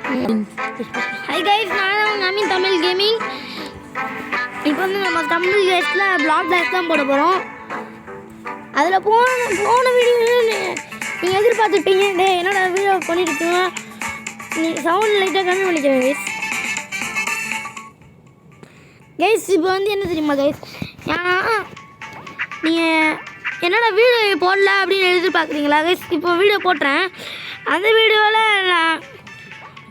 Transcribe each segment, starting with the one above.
Hi guys, நான் Ameen Tamil gaming. இப்போ வந்து நம்ம தமிழ் கேஸில் பிளாக் பிளாக் தான் போட போகிறோம். அதில் போன வீடியோ நீங்கள் எதிர்பார்த்துட்டீங்க. என்னோட வீடியோ பண்ணிட்டு இருக்கீங்க. நீங்கள் சவுண்ட் லைட்டாக கம்மி பண்ணிக்கிறேன் கைஸ். கைஸ் இப்போ வந்து என்ன தெரியுமா கைஸ், நீங்கள் என்னோட வீடியோ போடல அப்படின்னு எதிர்பார்க்குறீங்களா கைஸ்? இப்போ வீடியோ போட்டுறேன். அந்த வீடியோவில் நான்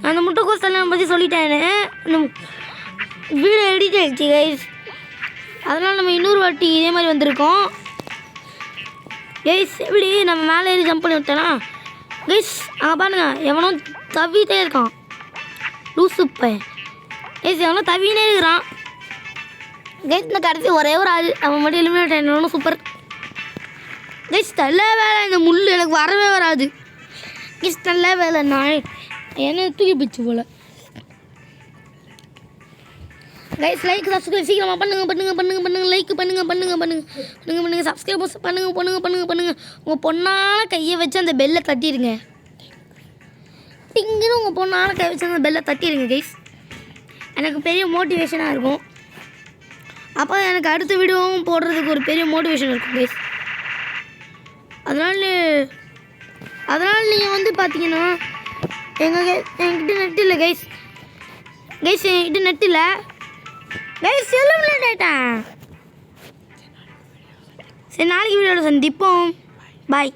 அந்த முட்டைக்கோஸ் எல்லாம் பற்றி சொல்லிட்டேன். அந்த வீடியோ எடிட் ஆகிடுச்சு கைஸ். அதனால் நம்ம இன்னொரு வாட்டி இதே மாதிரி வந்திருக்கோம் கைஸ். எப்படி நம்ம மேலே ஏறி ஜம்ப் பண்ணி விட்டோன்னா கைஸ், அங்கே பாருங்கள் எவனோ தவிட்டே இருக்கான். லூசு பையன் கைஸ், எவனோ தவினே இருக்கிறான் கைஸ். இந்த கடைசி ஒரே ஒரு ஆள் அவன் மட்டும் எலிமினேட் ஆகிடணும். சூப்பர் கைஸ், நல்ல வேலை. இந்த முள் எனக்கு வரவே வராது கைஸ். நல்ல வேலை, நான் என்ன தூக்கி போச்சு போல் கைஸ். லைக் சப்ஸ்கிரைப் சீக்கிரமாக பண்ணுங்க. லைக் பண்ணுங்க. சப்ஸ்கிரைப் பண்ணுங்க. உங்கள் பொண்ணான கையை வச்சு அந்த பெல்லை தட்டிடுங்க. டிங்குன்னு உங்கள் பொண்ணான கையை வச்சு அந்த பெல்லை தட்டிடுங்க கைஸ். எனக்கு பெரிய மோட்டிவேஷனாக இருக்கும். அப்போ எனக்கு அடுத்த வீடியோவும் போடுறதுக்கு ஒரு பெரிய மோட்டிவேஷன் இருக்கும் கைஸ். அதனால் நீங்கள் வந்து பார்த்தீங்கன்னா என்கிட்ட நெட் இல்லை கைஸ். என்கிட்ட நெட் இல்லை கைஸ். எல்லாம் ஆகிட்டேன். சரி, நாளைக்கு வீடியோவில் சந்திப்போம். பாய்.